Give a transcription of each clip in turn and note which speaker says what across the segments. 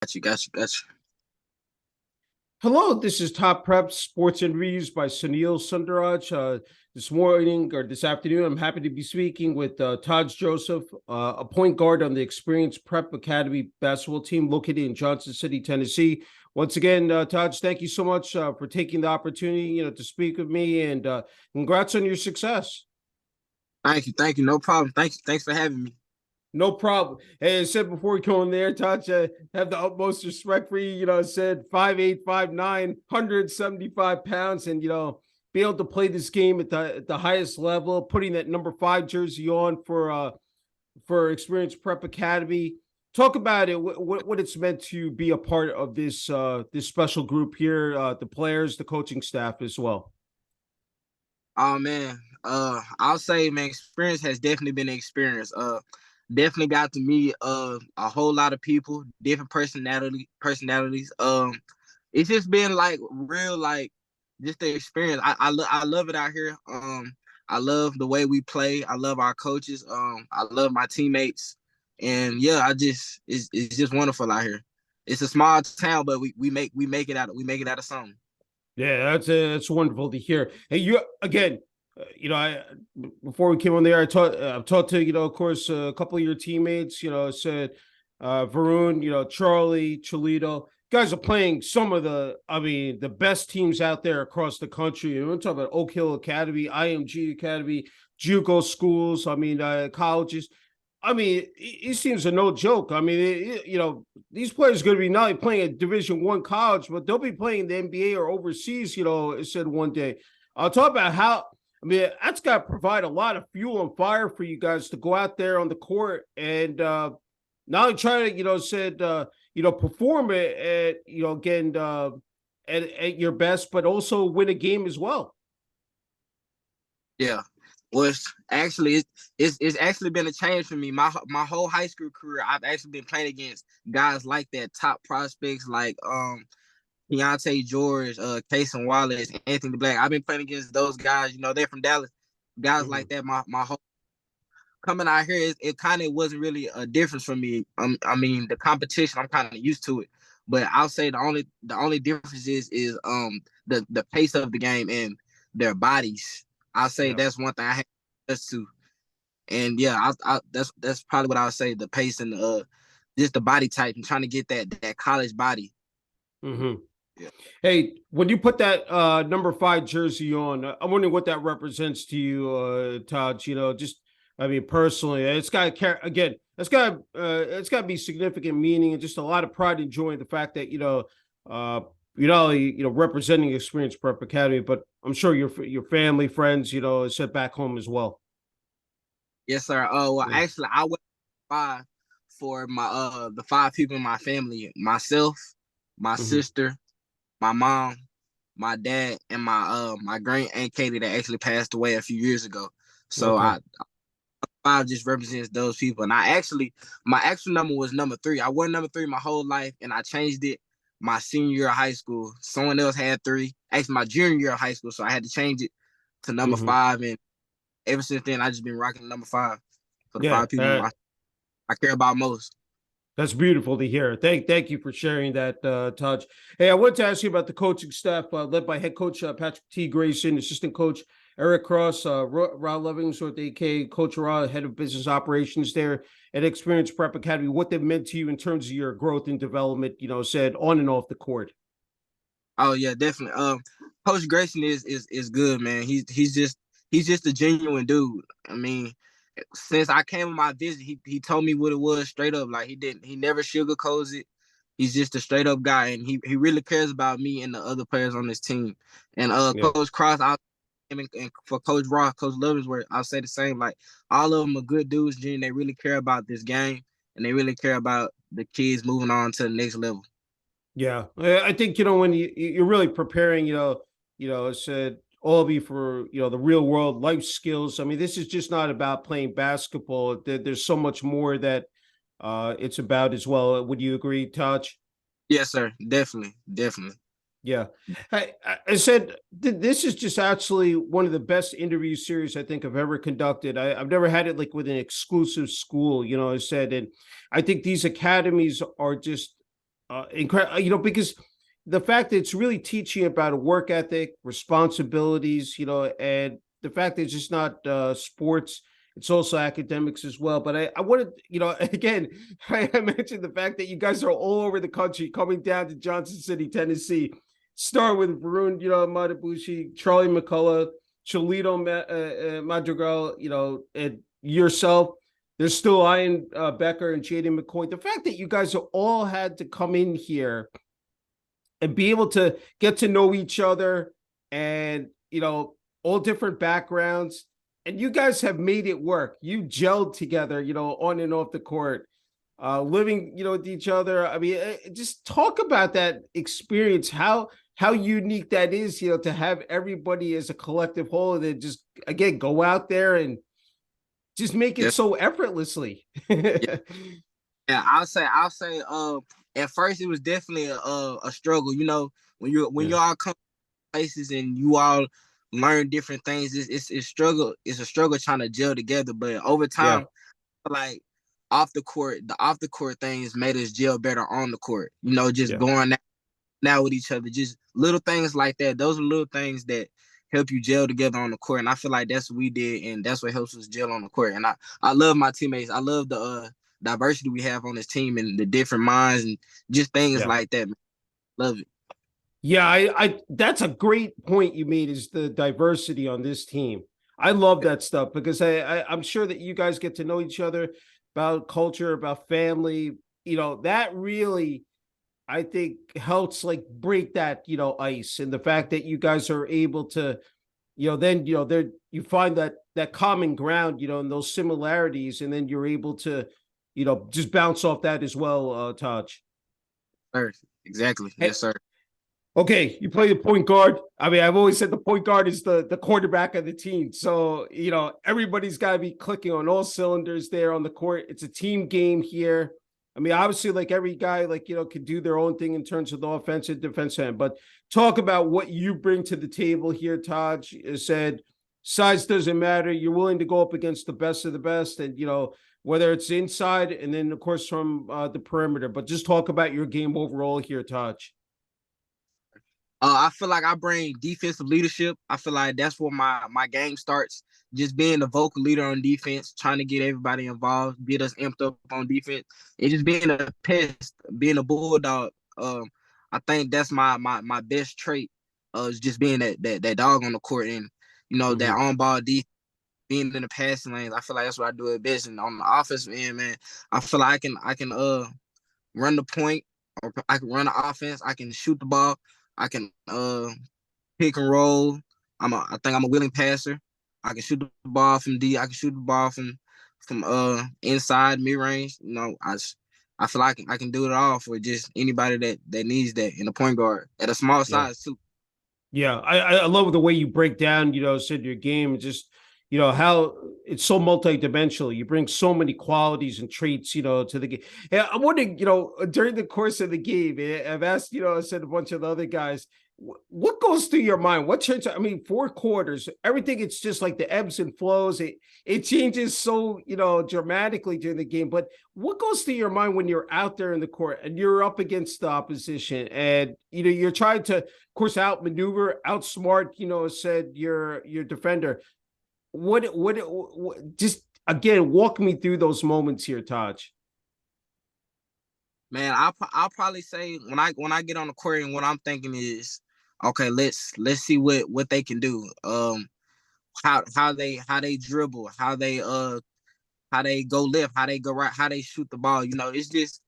Speaker 1: Got you.
Speaker 2: Hello, this is Top Prep Sports Interviews by Sunil Sunder. This morning or this afternoon, I'm happy to be speaking with Tahj Joseph, a point guard on the experienced Prep Academy basketball team located in Johnson City, Tennessee. Once again, Tahj, thank you so much for taking the opportunity, to speak with me, and congrats on your success.
Speaker 1: Thank you. No problem. Thanks for having me.
Speaker 2: No problem. Hey, I said before we go in there, Touch, have the utmost respect for you. I said 5'8", 5'9", 175 pounds, and be able to play this game at the highest level, putting that number 5 jersey on for Experience Prep Academy. Talk about it. What it's meant to be a part of this special group here, the players, the coaching staff as well.
Speaker 1: Oh man, I'll say man, experience has definitely been an experience. Definitely got to meet a whole lot of people, different personalities. It's just been like real like just the experience. I love it out here. I love the way we play. I love our coaches. I love my teammates, and yeah, it's just wonderful out here. It's a small town, but we make it out of something.
Speaker 2: Yeah, that's wonderful to hear. Hey, you again. I before we came on there, I've talked to of course, a couple of your teammates. Said Varun, Charlie, Cholito. Guys are playing some of the best teams out there across the country. We're talking about Oak Hill Academy, IMG Academy, JUCO schools. Colleges. These teams are no joke. These players are going to be not only playing at Division I college, but they'll be playing the NBA or overseas. It said one day. I'll talk about how. That's got to provide a lot of fuel and fire for you guys to go out there on the court and not only try to, perform it at, again, at your best, but also win a game as well.
Speaker 1: Yeah. Well, it's actually been a change for me. My whole high school career, I've actually been playing against guys like that, top prospects like Keontae George, Cason Wallace, Anthony Black. I've been playing against those guys. They're from Dallas. Guys like that. My whole coming out here, it kind of wasn't really a difference for me. The competition, I'm kind of used to it. But I'll say the only difference is the pace of the game and their bodies. I'll say
Speaker 2: Yeah.
Speaker 1: that's one thing I have to. And yeah, that's probably what I'll say. The pace and just the body type and trying to get that college body.
Speaker 2: Mm-hmm.
Speaker 1: Yeah.
Speaker 2: Hey, when you put that number 5 jersey on, I'm wondering what that represents to you, Todd. Personally, it's got to be significant meaning and just a lot of pride and joy in the fact that representing Experience Prep Academy, but I'm sure your family, friends, set back home as well.
Speaker 1: Yes, sir. Oh, well,
Speaker 2: Yeah.
Speaker 1: actually, I went 5 for my the 5 people in my family: myself, my
Speaker 2: Mm-hmm.
Speaker 1: sister, my mom, my dad, and my great aunt Katie that actually passed away a few years ago. So
Speaker 2: Okay.
Speaker 1: I 5 just represents those people. And my actual number was number 3. I wore number 3 my whole life, and I changed it my senior year of high school. Someone else had 3. Actually, my junior year of high school, so I had to change it to number
Speaker 2: Mm-hmm.
Speaker 1: 5. And ever since then, I just been rocking number 5 for the
Speaker 2: Yeah.
Speaker 1: 5 people I care about most.
Speaker 2: That's beautiful to hear. Thank you for sharing that, Touch. Hey, I want to ask you about the coaching staff led by head coach Patrick T. Grayson, assistant coach Eric Cross, Rob Levingsworth, aka Coach Ra, head of business operations there at Experience Prep Academy. What they've meant to you in terms of your growth and development, said on and off the court.
Speaker 1: Oh yeah, definitely. Coach Grayson is good, man. He's just a genuine dude. I mean, since I came on my visit, he told me what it was straight up. Like he never sugarcoats it. He's just a straight up guy, and he really cares about me and the other players on this team. And
Speaker 2: Yeah.
Speaker 1: Coach Cross, and for Coach Ross, Coach Loversworth, I'll say the same. Like all of them are good dudes, Gene. They really care about this game, and they really care about the kids moving on to the next level.
Speaker 2: Yeah, I think when you're really preparing, said all of you for the real world life skills. This is just not about playing basketball. There's so much more that it's about as well. Would you agree, Touch?
Speaker 1: Yes, sir. Definitely.
Speaker 2: Yeah, I said this is just actually one of the best interview series I think I've ever conducted. I've never had it like with an exclusive school. I said, and I think these academies are just incredible, because the fact that it's really teaching about a work ethic, responsibilities, and the fact that it's just not sports, it's also academics as well. But I wanted, again, I mentioned the fact that you guys are all over the country coming down to Johnson City, Tennessee. Start with Varun, Matabushi, Charlie McCullough, Cholito Madrigal, and yourself. There's still Ian Becker and Jaden McCoy. The fact that you guys are all had to come in here and be able to get to know each other and, all different backgrounds. And you guys have made it work. You gelled together, on and off the court, living, with each other. I mean, just talk about that experience, how unique that is, to have everybody as a collective whole and then just, again, go out there and just make it
Speaker 1: Yes.
Speaker 2: so effortlessly.
Speaker 1: Yeah. Yeah, at first it was definitely a struggle. When you
Speaker 2: Yeah.
Speaker 1: all come places and you all learn different things, it's struggle. It's a struggle trying to gel together. But over
Speaker 2: Yeah.
Speaker 1: time, like the off the court things made us gel better on the court. Just
Speaker 2: Yeah.
Speaker 1: going out now with each other, just little things like that. Those are little things that help you gel together on the court. And I feel like that's what we did, and that's what helps us gel on the court. And I love my teammates. I love the diversity we have on this team and the different minds and just things
Speaker 2: Yeah.
Speaker 1: like that. Man. Love it.
Speaker 2: Yeah, I that's a great point you made, is the diversity on this team. I love that stuff because I'm sure that you guys get to know each other about culture, about family. That really, I think, helps like break that, ice, and the fact that you guys are able to, then, there you find that common ground, and those similarities, and then you're able to, just bounce off that as well, Taj.
Speaker 1: Sir. Exactly. Yes, sir.
Speaker 2: Okay, you play the point guard. I mean, I've always said the point guard is the quarterback of the team. So, everybody's got to be clicking on all cylinders there on the court. It's a team game here. I mean, obviously, like every guy, like, can do their own thing in terms of the offensive defense end. But talk about what you bring to the table here, Taj. Said size doesn't matter. You're willing to go up against the best of the best. And, whether it's inside and then, of course, from the perimeter. But just talk about your game overall here, Taj.
Speaker 1: I feel like I bring defensive leadership. I feel like that's where my game starts. Just being the vocal leader on defense, trying to get everybody involved, get us amped up on defense, and just being a pest, being a bulldog. I think that's my best trait. Is just being that dog on the court and that
Speaker 2: Mm-hmm.
Speaker 1: on ball defense, being in the passing lanes. I feel like that's what I do at best. And on the offensive end, man, I feel like I can run the point, or I can run the offense. I can shoot the ball. I can pick and roll. I think I'm a willing passer. I can shoot the ball from D. I can shoot the ball from inside mid range. I feel like I can do it all for just anybody that needs that in the point guard at a small
Speaker 2: Yeah.
Speaker 1: size too.
Speaker 2: Yeah, I love the way you break down, said your game, just, how it's so multidimensional. You bring so many qualities and traits, to the game. Yeah, I'm wondering, during the course of the game, I've asked, I said a bunch of the other guys, what goes through your mind? What changes? I mean, 4 quarters, everything. It's just like the ebbs and flows. It changes so, dramatically during the game. But what goes through your mind when you're out there in the court and you're up against the opposition and, you're trying to, of course, outmaneuver, outsmart, said your defender. What just again, walk me through those moments here, Taj.
Speaker 1: Man, I'll probably say when I get on the court and what I'm thinking is, okay, let's see what they can do. How they dribble, how they go left, how they go right, how they shoot the ball. It's just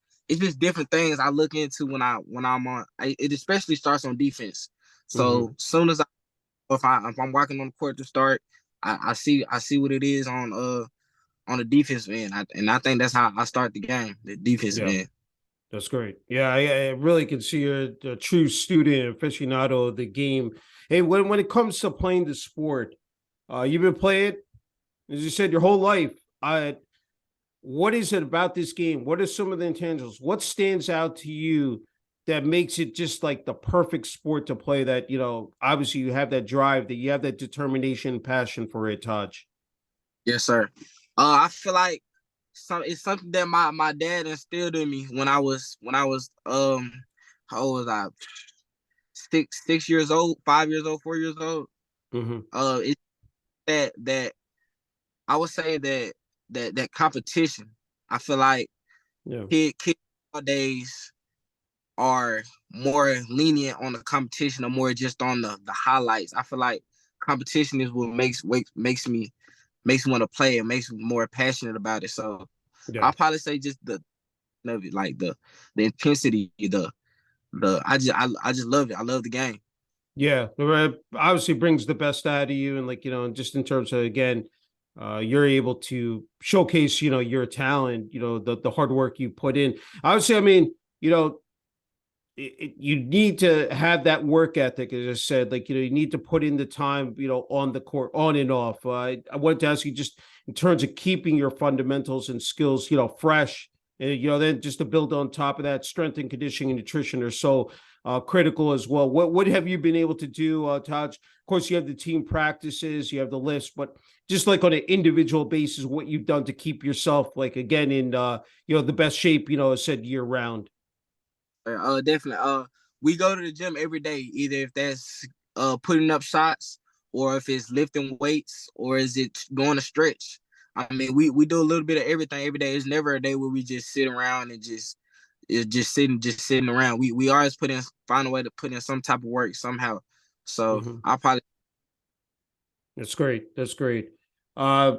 Speaker 1: different things I look into when I'm on. It especially starts on defense.
Speaker 2: Mm-hmm.
Speaker 1: So soon as if I'm walking on the court to start, I see what it is on the defense end, and I think that's how I start the game, the defensive
Speaker 2: Yeah.
Speaker 1: end.
Speaker 2: That's great. Yeah, I really can see you're a true student, aficionado of the game. Hey, when it comes to playing the sport, you've been playing, as you said, your whole life. What is it about this game? What are some of the intangibles? What stands out to you that makes it just like the perfect sport to play? That obviously you have that drive, that you have that determination, passion for it, Taj.
Speaker 1: Yes, sir. I feel like it's something that my dad instilled in me when I was how old was I? 6 years old, 5 years old, 4 years old.
Speaker 2: Mm-hmm.
Speaker 1: It's that I would say that competition. I feel like
Speaker 2: Yeah.
Speaker 1: kids nowadays are more lenient on the competition or more just on the highlights. I feel like competition is what makes me want to play and makes me more passionate about it. So
Speaker 2: Yeah.
Speaker 1: I'll probably say just the of it, like the intensity, the I just love it. I love the game.
Speaker 2: Yeah, obviously brings the best out of you, and like just in terms of again, you're able to showcase your talent, the hard work you put in. Obviously, I mean, you need to have that work ethic, as I said. Like you need to put in the time, on the court, on and off. I wanted to ask you just in terms of keeping your fundamentals and skills, fresh. Then just to build on top of that, strength and conditioning and nutrition are so critical as well. What have you been able to do, Tahj? Of course, you have the team practices, you have the list, but just like on an individual basis, what you've done to keep yourself like again in the best shape, as said year round.
Speaker 1: Definitely. We go to the gym every day, either if that's putting up shots or if it's lifting weights or is it going to stretch. I mean, we do a little bit of everything every day. It's never a day where we just sit around and just sitting around. We always find a way to put in some type of work somehow. So
Speaker 2: Mm-hmm.
Speaker 1: I'll probably
Speaker 2: That's great. That's great. Uh,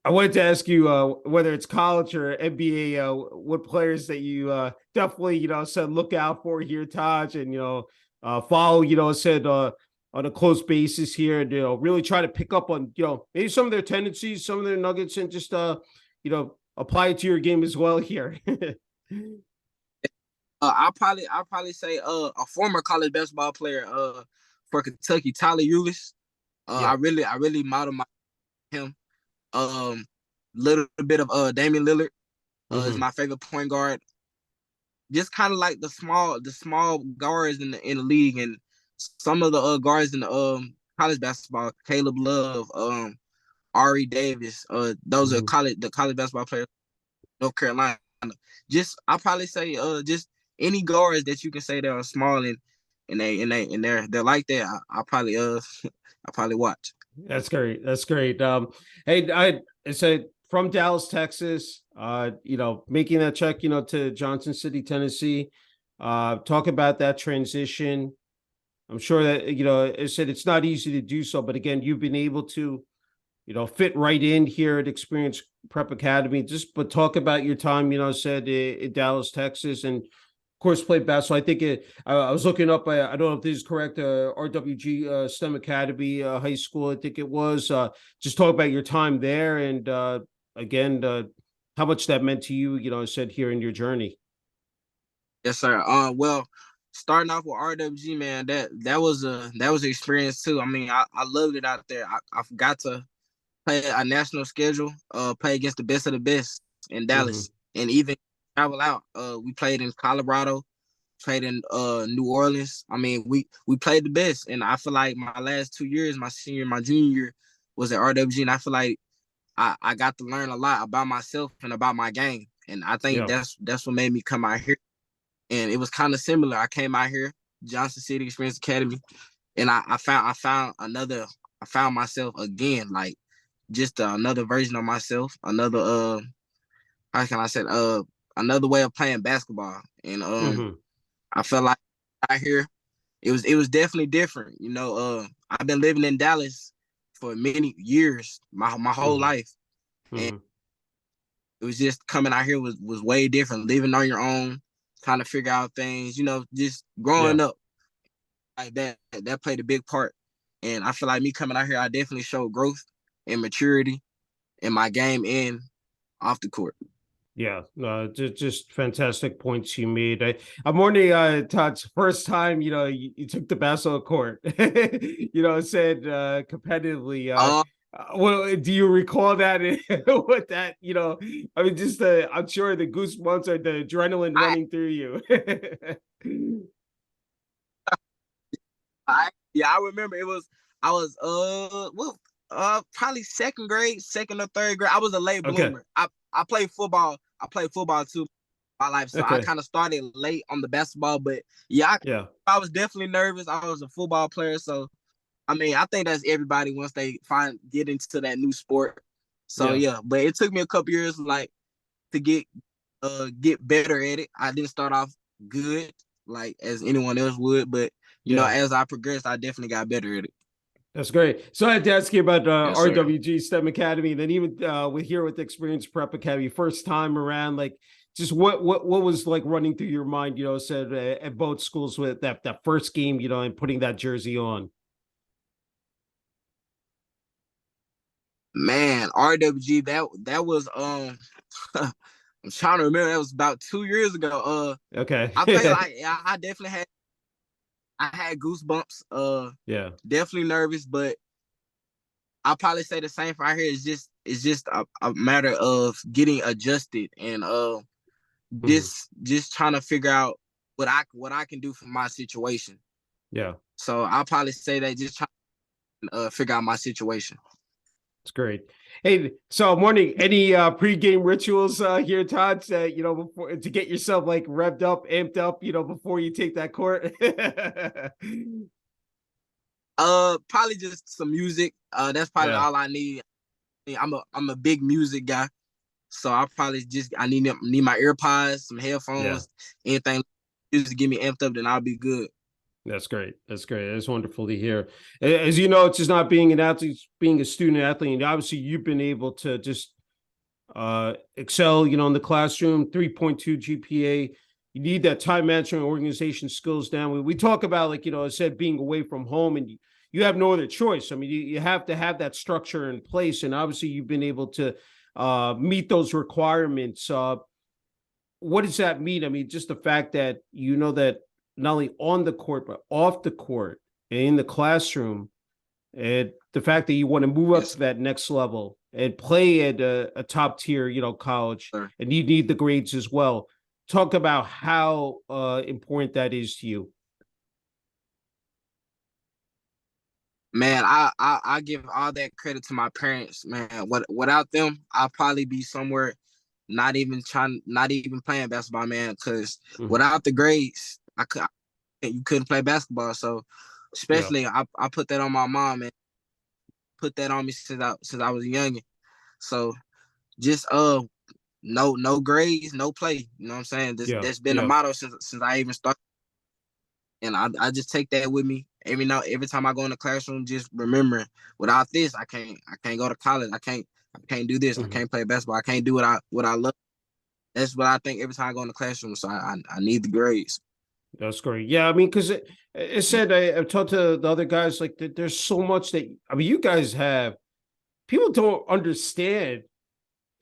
Speaker 2: I wanted to ask you whether it's college or NBA, what players that you definitely said look out for here, Tahj, and follow said on a close basis here, and really try to pick up on maybe some of their tendencies, some of their nuggets, and just apply it to your game as well here.
Speaker 1: I'll probably say a former college basketball player for Kentucky, Tyler Eulis.
Speaker 2: Yeah.
Speaker 1: I really model him. Um, little bit of Damian Lillard is
Speaker 2: Mm-hmm.
Speaker 1: my favorite point guard. Just kind of like the small guards in the league and some of the guards in the college basketball. Caleb Love, Ari Davis. Those are
Speaker 2: Mm-hmm.
Speaker 1: the college basketball players, North Carolina. Just I'll probably say just any guards that you can say that are small and they're like that. I'll probably I'll probably watch.
Speaker 2: That's great. That's great. Hey, I said from Dallas, Texas, making that check, to Johnson City, Tennessee. Talk about that transition. I'm sure that, I said it's not easy to do so, but again, you've been able to, fit right in here at Experience Prep Academy. But talk about your time, said in Dallas, Texas, and of course, played basketball. I think I was looking up. I don't know if this is correct. RWG STEM Academy High School. I think it was. Just talk about your time there, and again, how much that meant to you. Said here in your journey.
Speaker 1: Yes, sir. Well, starting off with RWG, man, that was an experience too. I mean, I loved it out there. I got to play a national schedule, play against the best of the best in
Speaker 2: Mm-hmm.
Speaker 1: Dallas, and even travel out. We played in Colorado, played in New Orleans. I mean, we played the best, and I feel like my last 2 years, my senior, my junior year, was at RWG, and I feel like I got to learn a lot about myself and about my game, and I think
Speaker 2: Yeah.
Speaker 1: that's what made me come out here. And it was kind of similar. I came out here, Johnson City Experience Academy, and I found myself again, like just another version of myself, another how can I say another way of playing basketball. And
Speaker 2: Mm-hmm.
Speaker 1: I felt like out here it was definitely different. I've been living in Dallas for many years, my whole
Speaker 2: Mm-hmm.
Speaker 1: life, and
Speaker 2: Mm-hmm.
Speaker 1: it was just coming out here was way different. Living on your own, trying to figure out things, just
Speaker 2: Yeah.
Speaker 1: growing up like that played a big part. And I feel like me coming out here, I definitely showed growth and maturity in my game and off the court.
Speaker 2: Yeah, just fantastic points you made. I'm wondering, Todd's first time, you took the basketball court, said competitively.
Speaker 1: Uh,
Speaker 2: Well, do you recall that? What that, I mean, just I'm sure the goosebumps or the adrenaline
Speaker 1: I,
Speaker 2: running through you.
Speaker 1: yeah, I remember I was probably second grade, second or third grade. I was a late
Speaker 2: Okay.
Speaker 1: bloomer. I play football. I play football too my life. So I
Speaker 2: Okay.
Speaker 1: kind of started late on the basketball, but yeah,
Speaker 2: Yeah.
Speaker 1: I was definitely nervous. I was a football player, so I mean, I think that's everybody once they get into that new sport. So
Speaker 2: Yeah.
Speaker 1: yeah, but it took me a couple years like to get better at it. I didn't start off good like as anyone else would, but
Speaker 2: Yeah.
Speaker 1: as I progressed, I definitely got better at it.
Speaker 2: That's great. So I had to ask you about
Speaker 1: Yes, sir.
Speaker 2: RWG STEM Academy, and then even with here with the Experience Prep Academy, first time around, like just what was like running through your mind, said at both schools with that first game, and putting that jersey on.
Speaker 1: Man, RWG that was I'm trying to remember. That was about 2 years ago.
Speaker 2: Okay.
Speaker 1: I think like I definitely had goosebumps.
Speaker 2: Yeah.
Speaker 1: Definitely nervous, but I'll probably say the same for right here. It's just a matter of getting adjusted and
Speaker 2: Mhm.
Speaker 1: just trying to figure out what I can do for my situation.
Speaker 2: Yeah.
Speaker 1: So I'll probably say that just trying to figure out my situation.
Speaker 2: It's great. Hey, so I'm wondering, any pregame rituals here, Todd, before to get yourself like revved up, amped up, before you take that court?
Speaker 1: Probably just some music. That's probably
Speaker 2: Yeah.
Speaker 1: all I need. I'm a big music guy, so I need my earpods, some
Speaker 2: Yeah.
Speaker 1: headphones, anything just to get me amped up. Then I'll be good.
Speaker 2: That's great. That's great. That's wonderful to hear. As you know, it's just not being an athlete, it's being a student athlete. And obviously you've been able to just excel, in the classroom, 3.2 GPA. You need that time management organization skills down. We talk about, like, I said, being away from home, and you have no other choice. I mean, you have to have that structure in place. And obviously you've been able to meet those requirements. What does that mean? I mean, just the fact that that not only on the court, but off the court and in the classroom, and the fact that you want to move up
Speaker 1: Yes,
Speaker 2: to that next level and play at a top tier, college,
Speaker 1: sir.
Speaker 2: and you need the grades as well. Talk about how important that is to you.
Speaker 1: Man, I give all that credit to my parents, man. Without them, I'll probably be somewhere not even playing basketball, man. Because
Speaker 2: Mhm.
Speaker 1: without the grades, you couldn't play basketball. So,
Speaker 2: Yeah.
Speaker 1: especially I put that on my mom and put that on me since I was young. So just no grades, no play. You know what I'm saying?
Speaker 2: Yeah.
Speaker 1: That's been a
Speaker 2: Yeah.
Speaker 1: motto since I even started, and I just take that with me every time I go in the classroom. Just remembering, without this, I can't go to college. I can't do this. I
Speaker 2: Mhm.
Speaker 1: can't play basketball. I can't do what I love. That's what I think every time I go in the classroom. So I need the grades.
Speaker 2: That's great. Yeah, I mean, because it said I've talked to the other guys, like there's so much that, I mean, you guys have, people don't understand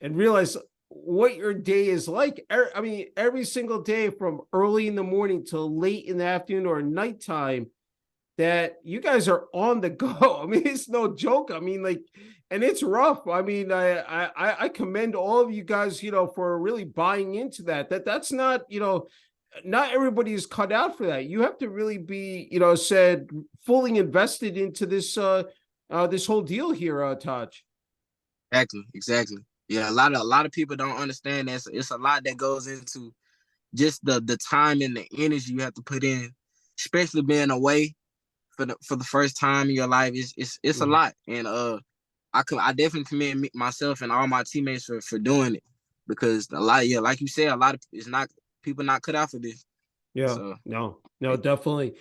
Speaker 2: and realize what your day is like. I mean, every single day from early in the morning till late in the afternoon or nighttime, that you guys are on the go. I mean, it's no joke. I mean, like, and it's rough. I mean, I commend all of you guys, for really buying into that. That's not, not everybody is cut out for that. You have to really be, said fully invested into this whole deal here, Taj.
Speaker 1: Exactly. Yeah, a lot of people don't understand that. It's a lot that goes into just the time and the energy you have to put in, especially being away for the first time in your life. It's a
Speaker 2: Mhm.
Speaker 1: lot, and I definitely commend myself and all my teammates for doing it, because a lot, yeah, like you said, a lot of it's not people not cut out for this.
Speaker 2: Yeah,
Speaker 1: So
Speaker 2: no, definitely.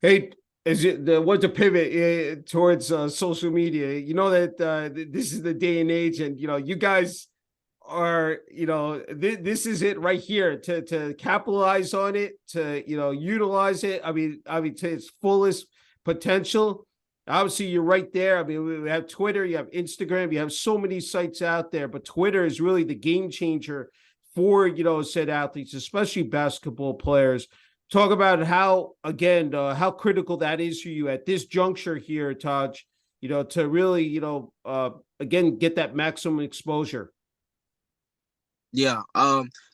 Speaker 2: Hey, is it the what to pivot towards social media? You know that this is the day and age, and you guys are, this is it right here to capitalize on it, to utilize it. I mean to its fullest potential. Obviously, you're right there. I mean, we have Twitter, you have Instagram, you have so many sites out there, but Twitter is really the game changer for said athletes, especially basketball players. Talk about how, again, how critical that is for you at this juncture here, Taj. To really again get that maximum exposure.
Speaker 1: yeah,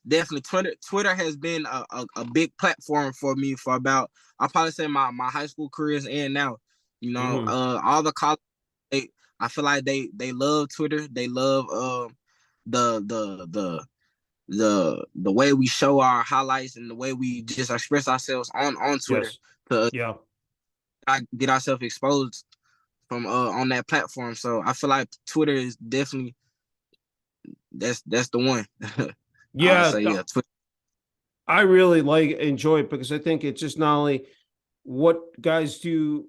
Speaker 1: definitely Twitter has been a big platform for me for about, I'll probably say my high school career is in now.
Speaker 2: Hmm.
Speaker 1: All the college, they, I feel like they love Twitter. They love the way we show our highlights and the way we just express ourselves on Twitter
Speaker 2: Yes.
Speaker 1: to
Speaker 2: Yeah.
Speaker 1: get ourselves exposed from on that platform. So I feel like Twitter is definitely that's the one. I would
Speaker 2: Yeah.
Speaker 1: say yeah, Twitter.
Speaker 2: I really enjoy it because I think it's just not only what guys do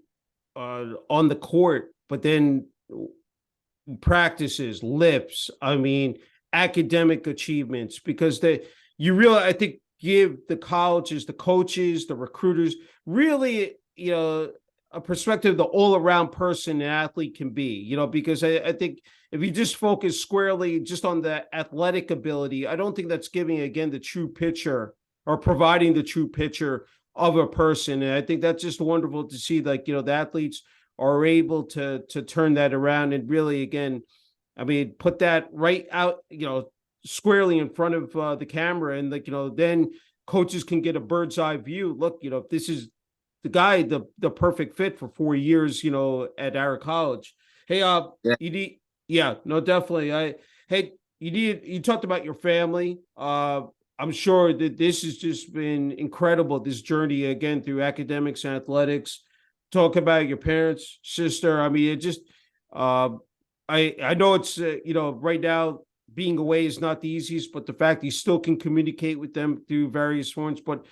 Speaker 2: on the court, but then practices, lips, I mean, academic achievements, because you really, I think, give the colleges, the coaches, the recruiters, really, a perspective the all around person an athlete can be, because I think if you just focus squarely just on the athletic ability, I don't think that's giving, again, the true picture or providing the true picture of a person. And I think that's just wonderful to see, like, the athletes are able to turn that around and really, again, I mean, put that right out, squarely in front of the camera, and, like, then coaches can get a bird's eye view. Look, this is the guy, the perfect fit for 4 years, at our college. Hey,
Speaker 1: Yeah,
Speaker 2: you need, yeah, no, definitely. Hey, you talked about your family. I'm sure that this has just been incredible, this journey, again, through academics and athletics. Talk about your parents, sister. I mean, it just, uh, I know it's, right now being away is not the easiest, but the fact you still can communicate with them through various forms. But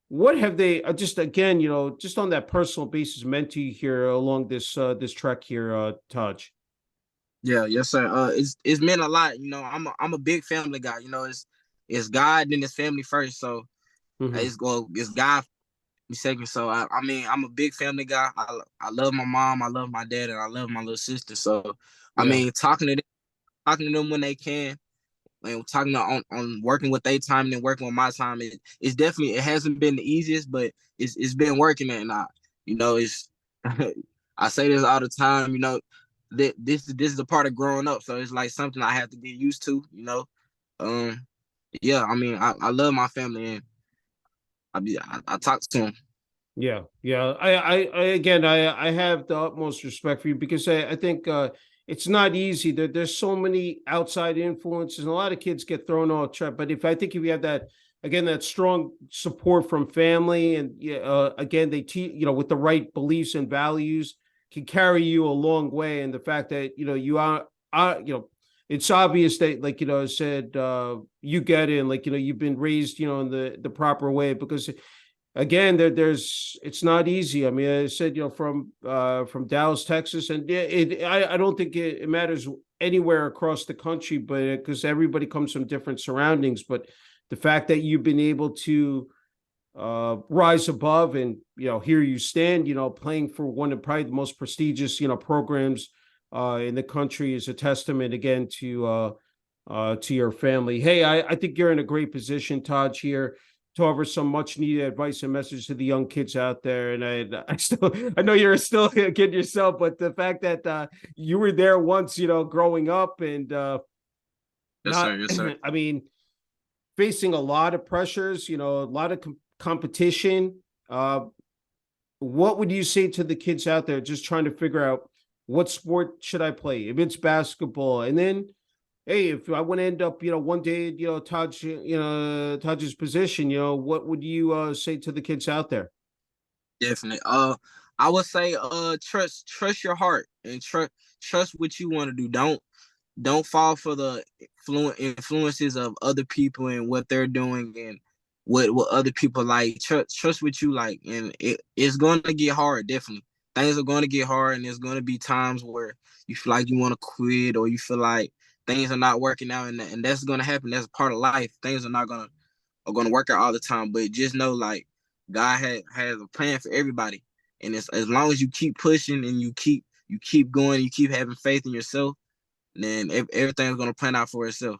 Speaker 2: what have they, just again, just on that personal basis, meant to you here along this trek here, Tahj?
Speaker 1: yeah, yes, sir. It's meant a lot. I'm a big family guy. It's God then it's family first. So
Speaker 2: Mm-hmm.
Speaker 1: it's God second. So I mean I'm a big family guy. I love my mom, I love my dad, and I love my little sister. So I
Speaker 2: Yeah.
Speaker 1: mean talking to them when they can, and talking on working with their time and working with my time. It's definitely it hasn't been the easiest, but it's been working, and it's I say this all the time. That this is a part of growing up, so it's like something I have to get used to. Um, yeah. I mean I love my family, and I talk to them.
Speaker 2: Yeah, yeah. I again, I have the utmost respect for you because I think it's not easy. There's so many outside influences, and a lot of kids get thrown off track. But if you have that, again, that strong support from family, and yeah, again, they teach, with the right beliefs and values, can carry you a long way. And the fact that you are, it's obvious that, like, I said, you get it, and, like, you've been raised, in the proper way, because again, there's it's not easy. I mean, I said, from Dallas, Texas, and I don't think it matters anywhere across the country, but because everybody comes from different surroundings. But the fact that you've been able to rise above, and here you stand, playing for one of probably the most prestigious programs in the country, is a testament, again, to your family. Hey, I think you're in a great position, Tahj, here to offer some much needed advice and message to the young kids out there. And I know you're still a kid yourself, but the fact that you were there once, growing up, and
Speaker 1: Yes,
Speaker 2: not,
Speaker 1: sir. Yes, sir.
Speaker 2: I mean, facing a lot of pressures, a lot of competition. Uh, what would you say to the kids out there just trying to figure out what sport should I play? If it's basketball, and then, hey, if I want to end up, one day, Taj's position, what would you say to the kids out there?
Speaker 1: Definitely. I would say trust your heart and trust what you want to do. Don't fall for the influences of other people and what they're doing and what other people like. Trust what you like, and it's going to get hard. Definitely, things are going to get hard, and there's going to be times where you feel like you want to quit, or you feel like things are not working out, and that's going to happen. That's part of life. Things are going to work out all the time, but just know, like, God has a plan for everybody, and it's as long as you keep pushing and you keep going, you keep having faith in yourself, then everything's gonna plan out for itself.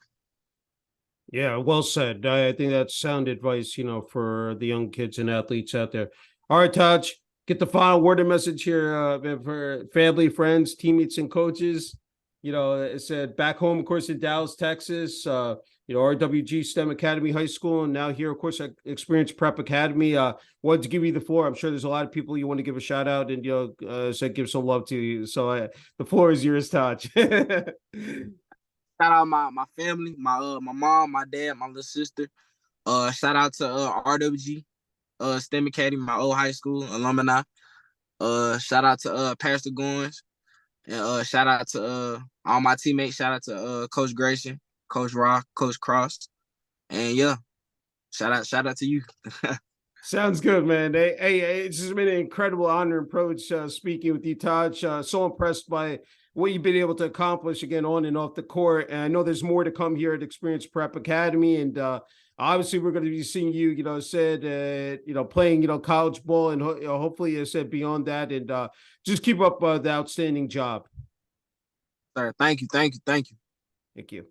Speaker 2: Yeah, well said. I think that's sound advice, for the young kids and athletes out there. All right, Taj, get the final word and message here for family, friends, teammates, and coaches. It said back home, of course, in Dallas, Texas. RWG STEM Academy High School, and now here, of course, at Experience Prep Academy. Wanted to give you the floor. I'm sure there's a lot of people you want to give a shout out and give some love to you. So the floor is yours, Taj.
Speaker 1: shout out my family, my mom, my dad, my little sister. Shout out to RWG, STEM Academy, my old high school alumni. Shout out to Pastor Goins, and shout out to all my teammates. Shout out to Coach Grayson, Coach Rock, Coach Cross, and yeah, shout out to you.
Speaker 2: Sounds good, man. Hey, it's just been an incredible honor and privilege speaking with you, Tahj. So impressed by what you've been able to accomplish again on and off the court. And I know there's more to come here at Experience Prep Academy. And obviously, we're going to be seeing you, playing, college ball and hopefully, as I said, beyond that. And just keep up the outstanding job.
Speaker 1: Sir, thank you.
Speaker 2: Thank you.